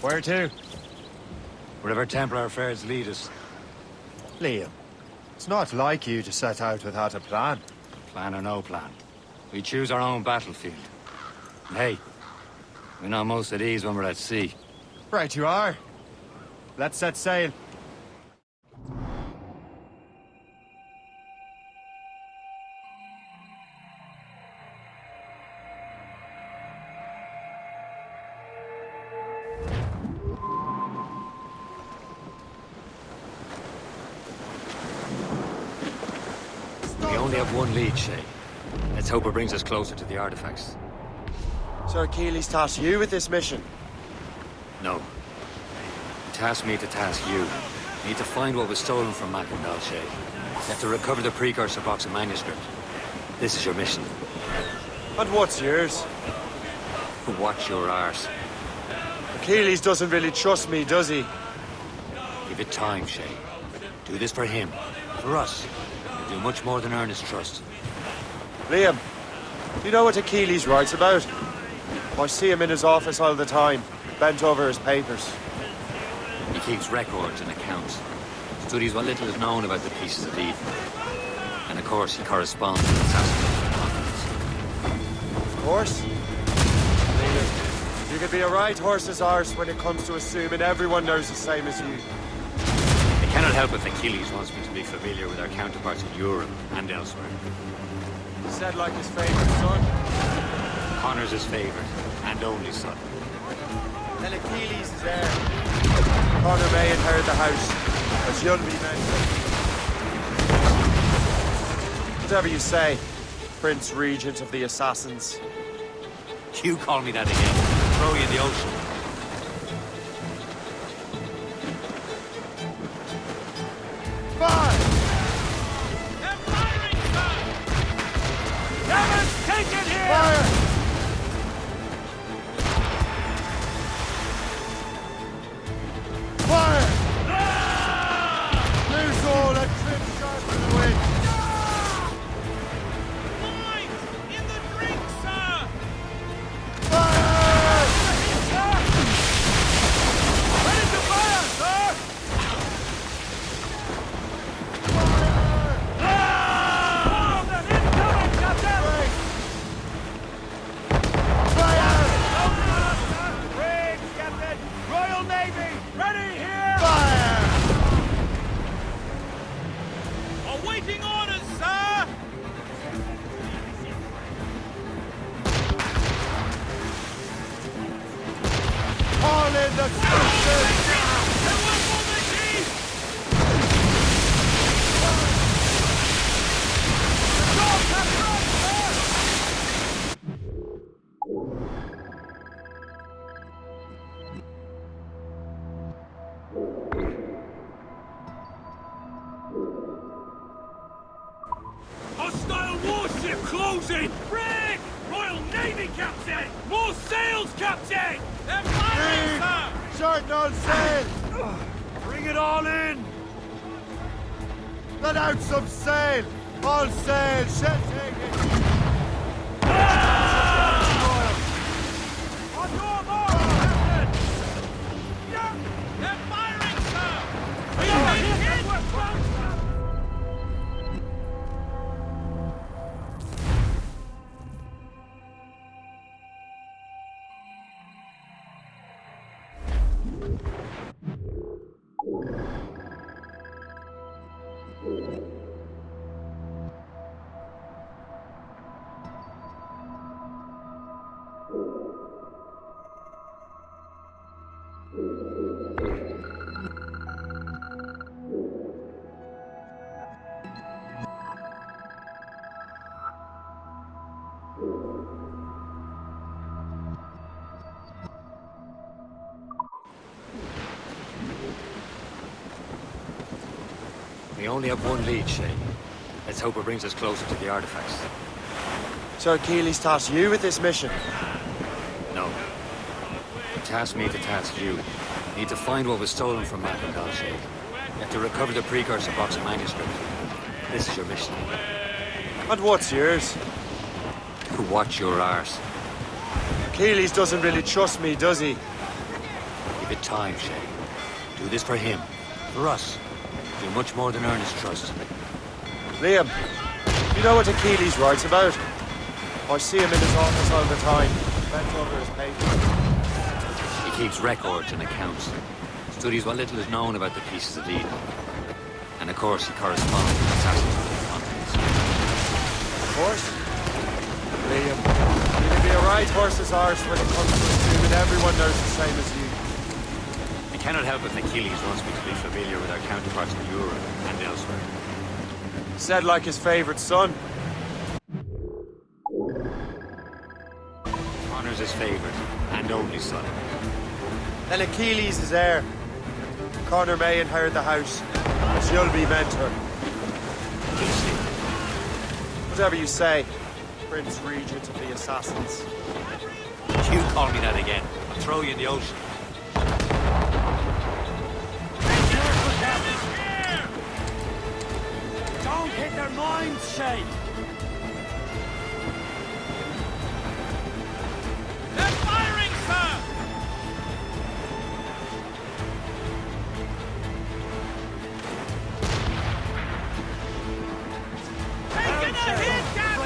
Where to? Wherever Templar affairs lead us. Liam, it's not like you to set out without a plan. Plan or no plan. We choose our own battlefield. And hey, we know most of these when we're at sea. Right you are. Let's set sail. We only have one lead, Shay. Let's hope it brings us closer to the artifacts. Sir Keely's tasked you with this mission. No. Task me to task you. You need to find what was stolen from Mackendal, Shay. You have to recover the precursor box of manuscript. This is your mission. And what's yours? Watch your arse. Achilles doesn't really trust me, does he? Give it time, Shay. Do this for him. For us. You'll do much more than earn his trust. Liam, do you know what Achilles writes about? I see him in his office all the time, bent over his papers. He keeps records and accounts. Studies what little is known about the pieces of Eden. And of course, he corresponds with assassins. Of course. Liam, you could be a right horse's arse when it comes to assuming everyone knows the same as you. I cannot help if Achilles wants me to be familiar with our counterparts in Europe and elsewhere. He said like his favorite son. Connor's his favorite and only son. Then Achilles is heir. Connor may inherit the house, as you'll be mentioned. Whatever you say, Prince Regent of the Assassins. You call me that again. Throw you in the ocean. Fire! They're firing, sir! Devon's taken here! Fire! Fire! Loose all that trim sharp in the wind! Mines! In the drink, sir! Fire! Ready to fire, sir! Ah! They're incoming, Captain! Fire! Briggs, Captain! Royal Navy! Ready here! Fire! Awaiting orders, sir! All in the sisters! And one for the chief! The dogs have run, sir! Hostile warship closing! Brig! Royal Navy, Captain! More sails, Captain! They're firing, sir! Shorten all sail! Bring it all in! Let out some sail! All sail! Ship taking! On your mark, Captain! Yeah! They're firing, sir! We are hit! We only have one lead, Shay. Let's hope it brings us closer to the artifacts. Sir Keely's tasked you with this mission. No. Task me to task you. You need to find what was stolen from Mackendal, Shay. You have to recover the precursor box of manuscript. This is your mission. And what's yours? Watch your arse. Keely's doesn't really trust me, does he? Give it time, Shay. Do this for him. For us. Do much more than earn his trust. Liam, you know what Achilles writes about? I see him in his office all the time, bent over his papers. He keeps records and accounts. Studies what little is known about the pieces of Eden. And of course, he corresponds with assassins of the continents. Of course. Liam, you can be a right horse's arse when it comes to assuming everyone knows the same as you. I cannot help if Achilles wants me to be familiar with our counterparts in Europe and elsewhere. Said like his favorite son. Honor's his favorite and only son. Then Achilles is heir. Connor may inherit the house, but you'll be mentor. We'll see. Whatever you say, Prince Regent of the Assassins. You call me that again, I'll throw you in the ocean. Don't hit their minds, Shay! They're firing, sir! Taking a hit, Captain!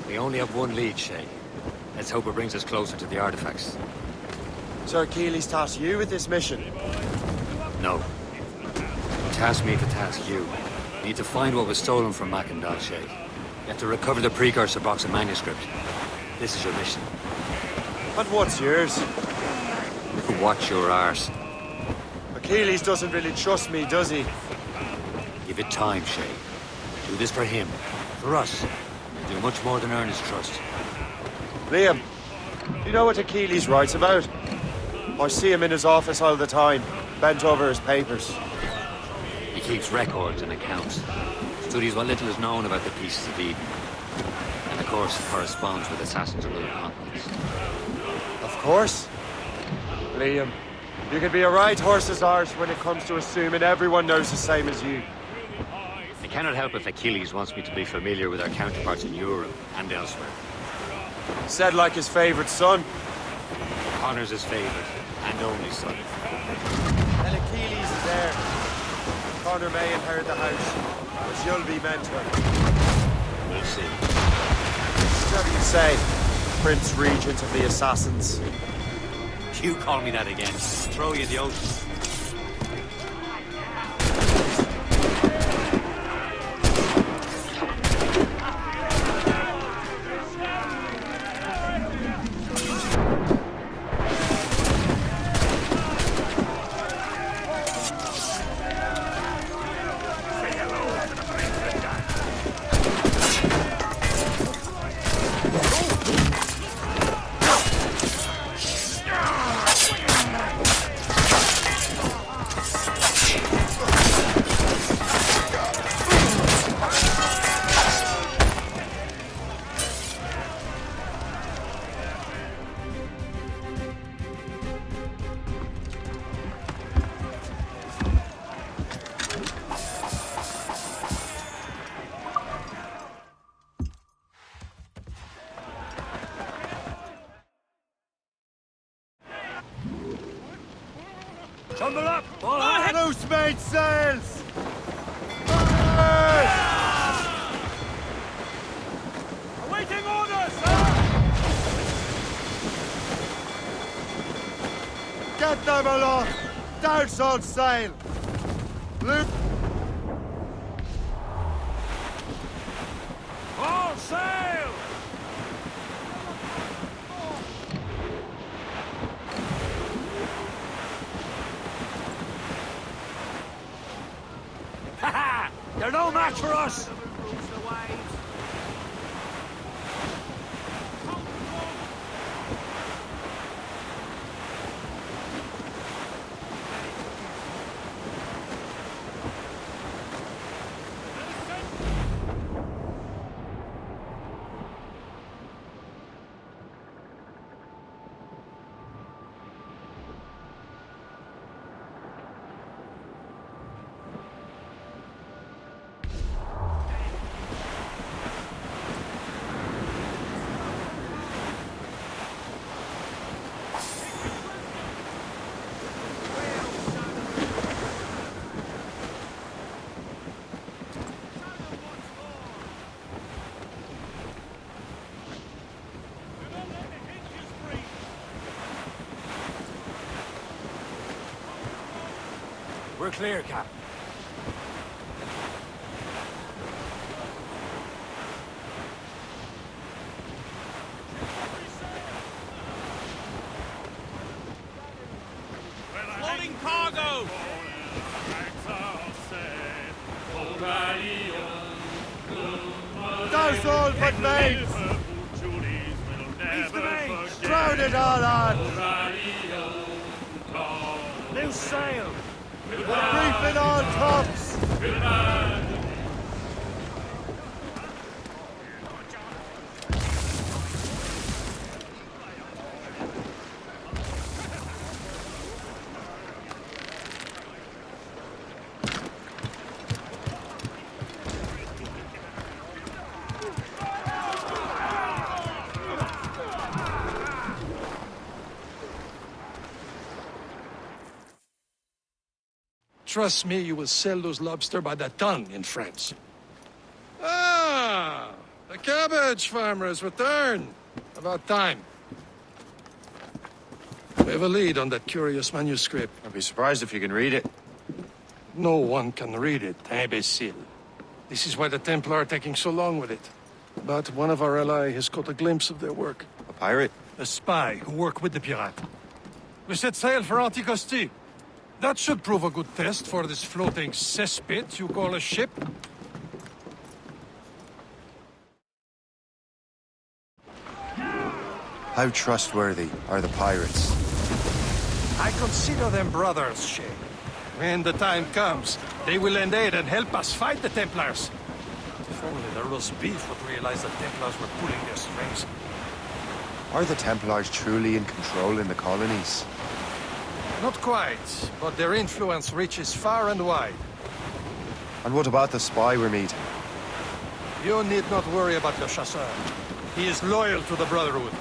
We only have one lead, Shay. Let's hope it brings us closer to the artifacts. So Achilles tasked you with this mission? No. He tasked me to task you. We need to find what was stolen from Mackendal, Shay. You have to recover the precursor box of manuscript. This is your mission. And what's yours? Watch your arse. Achilles doesn't really trust me, does he? Give it time, Shay. Do this for him. For us. Do much more than earn his trust. Liam, you know what Achilles writes about? I see him in his office all the time, bent over his papers. He keeps records and accounts. Studies what little is known about the pieces of Eden. And of course, corresponds with assassins of other continents. Of course. Liam, you can be a right horse's arse when it comes to assuming everyone knows the same as you. I cannot help if Achilles wants me to be familiar with our counterparts in Europe and elsewhere. Said like his favorite son. Connor's his favorite and only son. And Achilles is heir. Connor may inherit the house, but you'll be mentor. We'll see. Whatever you say, Prince Regent of the Assassins. You call me that again, I'll throw you in the ocean. Tumble up! All hands! Loose mainsails! Awaiting orders, sir! Get them aloft! Douse on sail! Loop! All sail! They're no match for us! We're clear, Cap. Loading cargo! Those all but mates! Leave the main! Crowd it all on! Loose sail! Reefing all tops! Trust me, you will sell those lobster by the ton in France. Ah, the cabbage farmer has returned. About time. We have a lead on that curious manuscript. I'd be surprised if you can read it. No one can read it, imbecile. This is why the Templar are taking so long with it. But one of our allies has caught a glimpse of their work. A pirate? A spy who worked with the pirate. We set sail for Anticosti. That should prove a good test for this floating cesspit you call a ship. How trustworthy are the pirates? I consider them brothers, Shay. When the time comes, they will lend aid and help us fight the Templars. If only the roast beef would realize the Templars were pulling their strings. Are the Templars truly in control in the colonies? Not quite, but their influence reaches far and wide. And what about the spy we're meeting? You need not worry about Le Chasseur. He is loyal to the Brotherhood.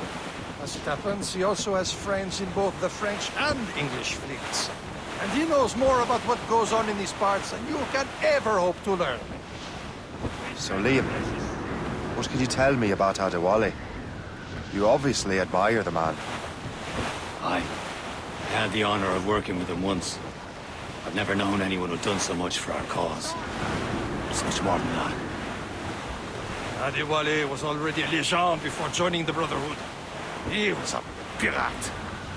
As it happens, he also has friends in both the French and English fleets. And he knows more about what goes on in these parts than you can ever hope to learn. So Liam, what can you tell me about Adewale? You obviously admire the man. I had the honor of working with him once. I've never known anyone who'd done so much for our cause. It's much more than that. Adewale was already a legend before joining the Brotherhood. He was a pirate.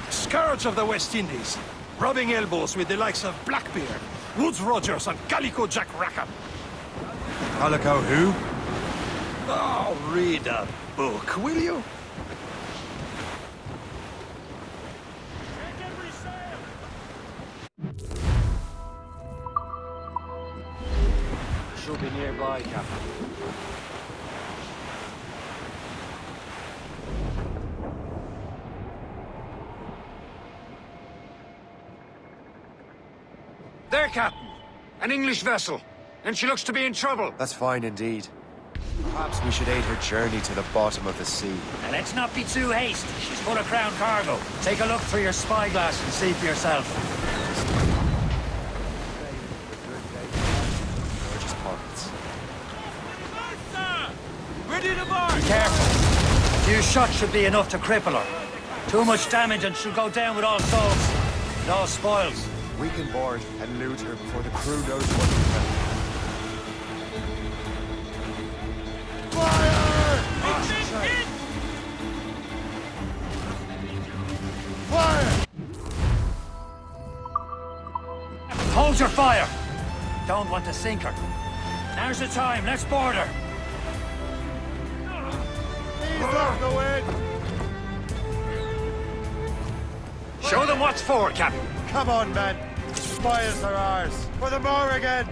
The scourge of the West Indies, rubbing elbows with the likes of Blackbeard, Woodes Rogers, and Calico Jack Rackham. Calico who? Oh, read a book, will you? Should be nearby, Captain. There, Captain! An English vessel, and she looks to be in trouble. That's fine indeed. Perhaps we should aid her journey to the bottom of the sea. Now, let's not be too hasty. She's full of crown cargo. Take a look through your spyglass and see for yourself. Gorgeous pockets. Ready to march! Be careful. A few shots should be enough to cripple her. Too much damage and she'll go down with all souls. And all spoils. We can board and loot her before the crew knows what to do. Fire! Fire! Hold your fire! Don't want to sink her. Now's the time. Let's board her. He's off the wind! Show them what's for, Captain. Come on, men. Spoils are ours. For the Morrigan!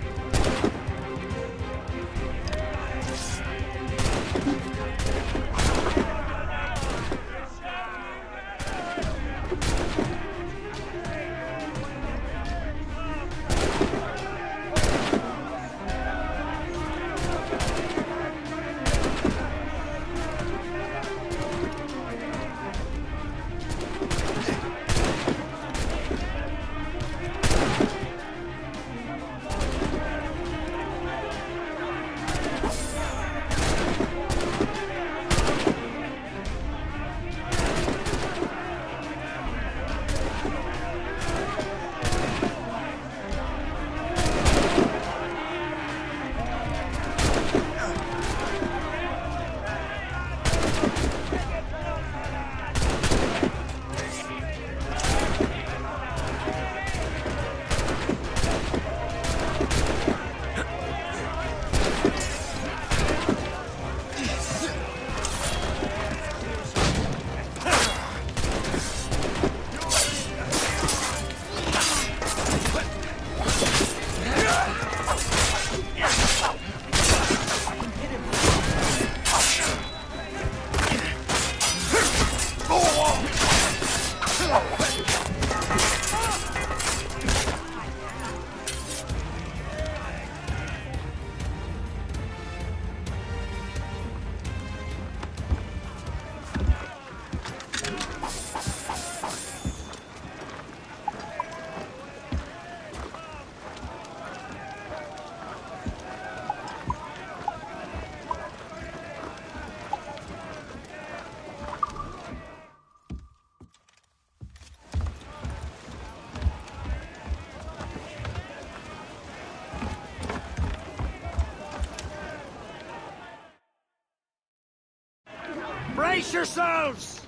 Brace yourselves!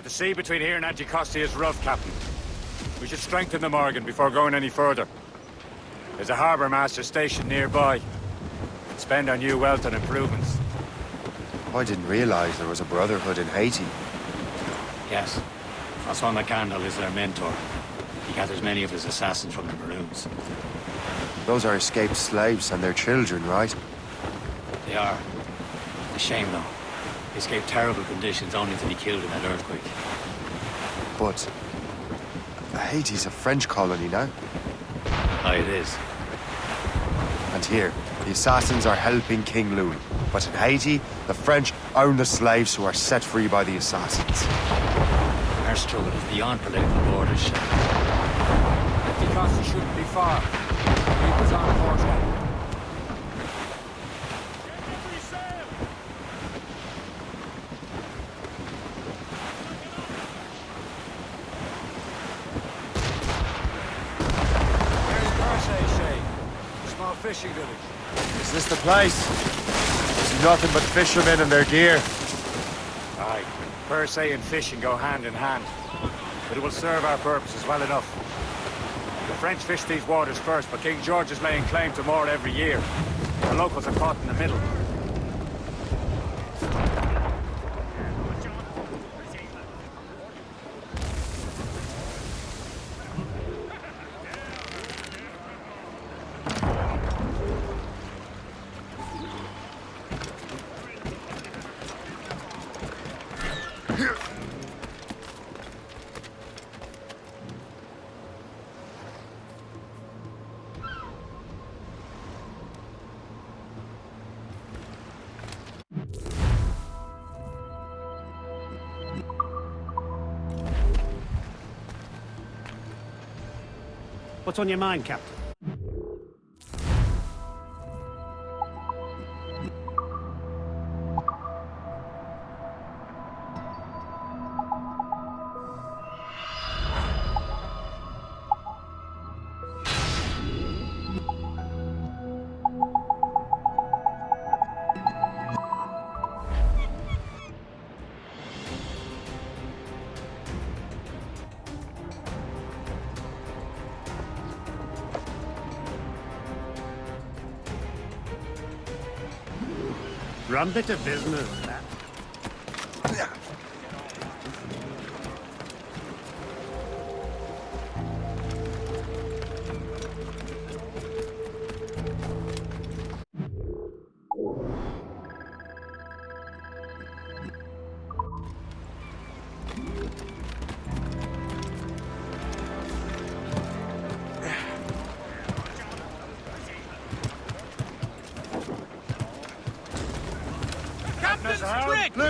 The sea between here and Anticosti is rough, Captain. We should strengthen the Morgan before going any further. There's a harbour master stationed nearby. Can spend our new wealth on improvements. I didn't realize there was a brotherhood in Haiti. Yes. Francois McCandle is their mentor. He gathers many of his assassins from the Maroons. Those are escaped slaves and their children, right? They are. A shame, though. They escaped terrible conditions only to be killed in that earthquake. But Haiti's a French colony now. Aye, it is. And here, the assassins are helping King Louis. But in Haiti, the French own the slaves who are set free by the assassins. Our struggle is beyond political borders, Shep. Anticosti shouldn't be far. Keep us on course, then. Fishing village. Is this the place? There's nothing but fishermen and their gear. Aye, per se and fishing go hand in hand. But it will serve our purposes well enough. The French fish these waters first, but King George is laying claim to more every year. The locals are caught in the middle. What's on your mind, Captain? Rum bit of business, that.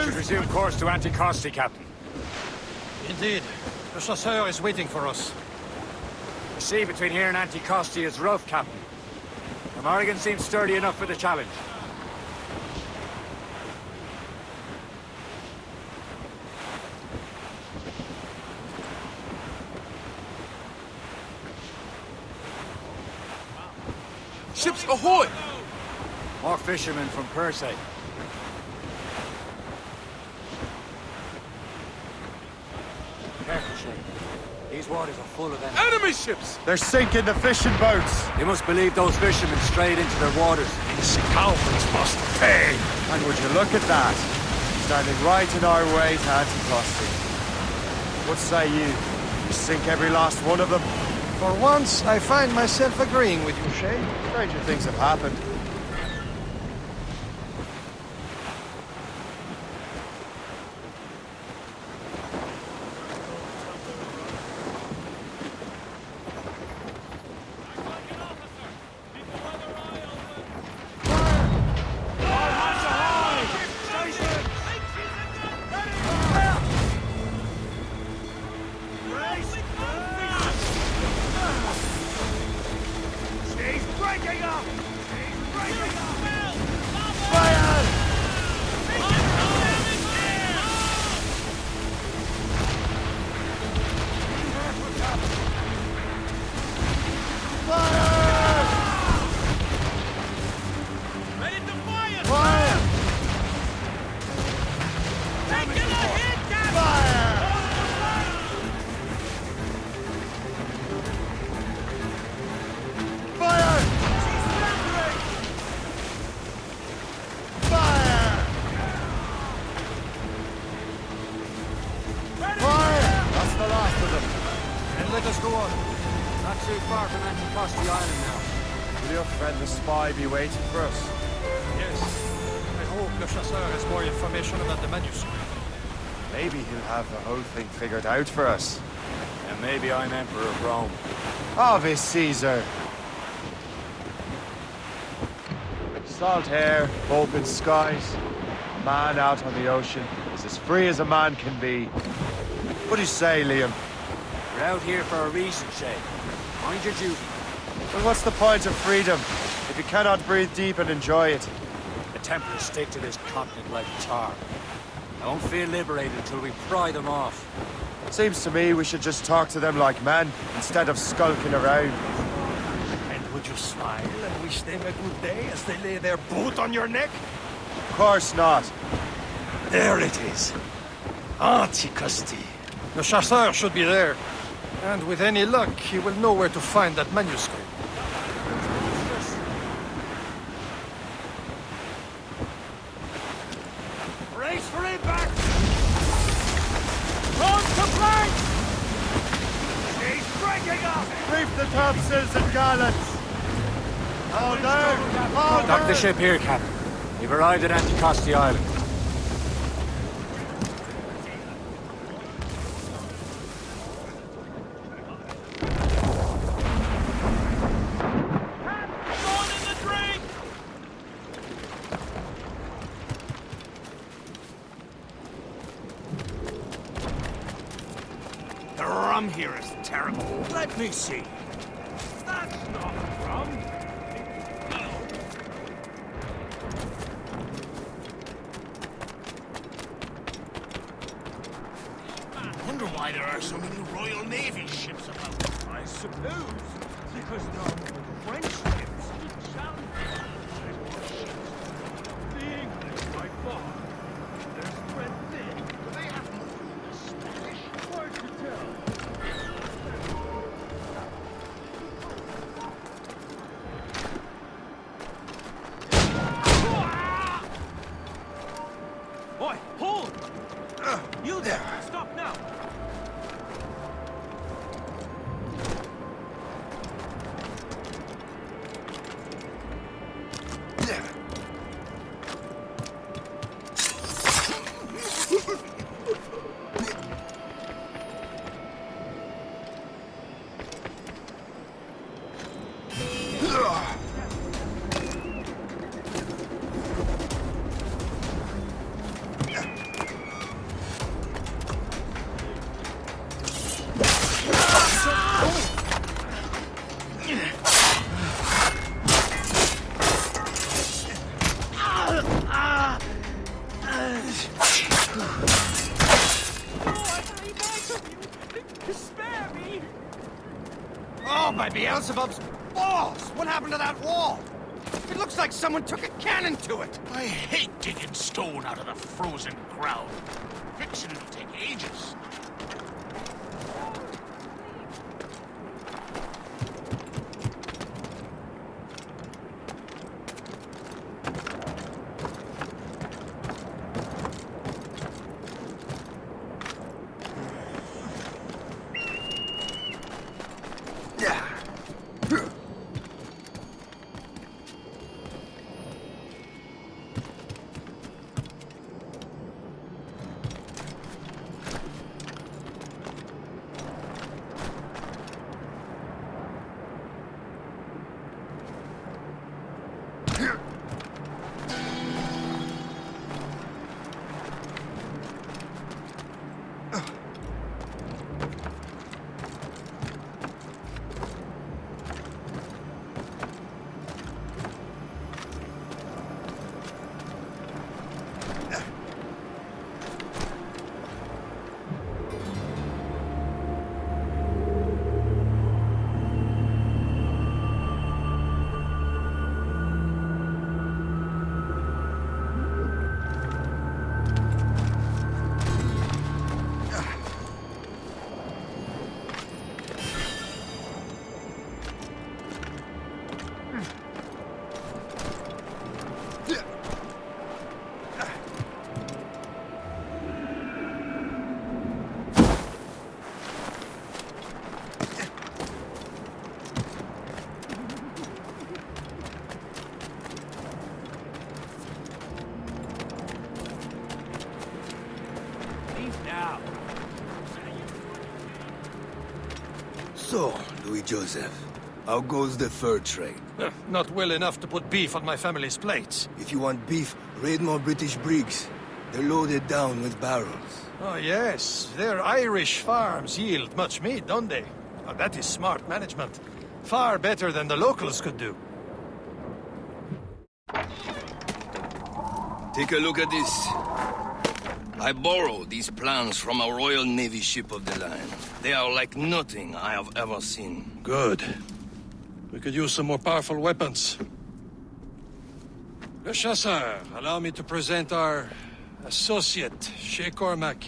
Should resume course to Anticosti, Captain. Indeed. The chasseur is waiting for us. The sea between here and Anticosti is rough, Captain. The Morrigan seems sturdy enough for the challenge. Ships ahoy! More fishermen from Persay. Careful, Shay. These waters are full of enemies. Enemy ships! They're sinking the fishing boats. You must believe those fishermen strayed into their waters. These cowards must pay! And would you look at that? Standing right in our way to Anticosti. What say you? You sink every last one of them? For once, I find myself agreeing with you, Shay. Stranger things have happened. Let us go on. Not too far from Anticosti Island now. Will your friend the spy be waiting for us? Yes. I hope Le Chasseur has more information about the manuscript. Maybe he'll have the whole thing figured out for us. And maybe I'm Emperor of Rome. Ave Caesar! Salt air, open skies. A man out on the ocean is as free as a man can be. What do you say, Liam? We're out here for a reason, Shay. Mind your duty. Well, what's the point of freedom if you cannot breathe deep and enjoy it? The Templars stick to this continent like tar. I won't feel liberated until we pry them off. Seems to me we should just talk to them like men instead of skulking around. And would you smile and wish them a good day as they lay their boot on your neck? Of course not. There it is. Anticosti. The Chasseur should be there. And with any luck, he will know where to find that manuscript. Race for impact! On to flank! She's breaking up! Reef the topsails and gallants! All down! All Dock the ship here, Captain. We've arrived at Anticosti Island. The rum here is terrible. Let me see. That's not rum. I wonder why there are so many Royal Navy ships about. I suppose because there are French ships. The English by far. They're spread thin. Do they have more than the Spanish? Hard to tell. Stop now! Spare me! Oh, by Beelzebub's balls! What happened to that wall? It looks like someone took a cannon to it. I hate digging stone out of the frozen ground. Fixing it'll take ages. So, Louis Joseph, how goes the fur trade? Not well enough to put beef on my family's plates. If you want beef, raid more British brigs. They're loaded down with barrels. Oh, yes. Their Irish farms yield much meat, don't they? Oh, that is smart management. Far better than the locals could do. Take a look at this. I borrowed these plans from a Royal Navy ship of the line. They are like nothing I have ever seen. Good. We could use some more powerful weapons. Le Chasseur, allow me to present our associate, Shay Cormac.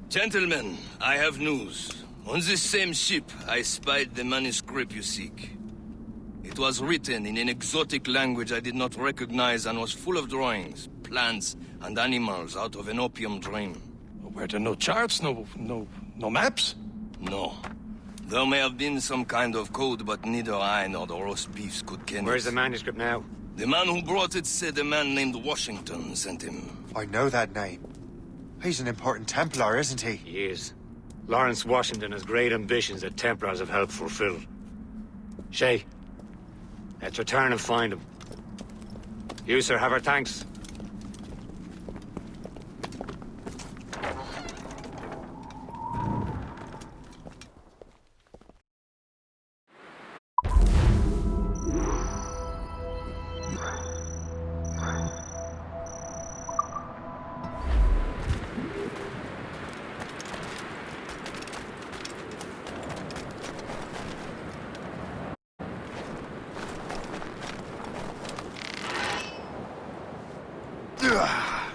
Gentlemen, I have news. On this same ship, I spied the manuscript you seek. It was written in an exotic language I did not recognize and was full of drawings, plants, and animals out of an opium dream. Were there no charts, no maps? No. There may have been some kind of code, but neither I nor the roast beefs could ken it. Where's the manuscript now? The man who brought it said a man named Washington sent him. I know that name. He's an important Templar, isn't he? He is. Lawrence Washington has great ambitions that Templars have helped fulfill. Shay, let's return and find him. You, sir, have our thanks. Ugh.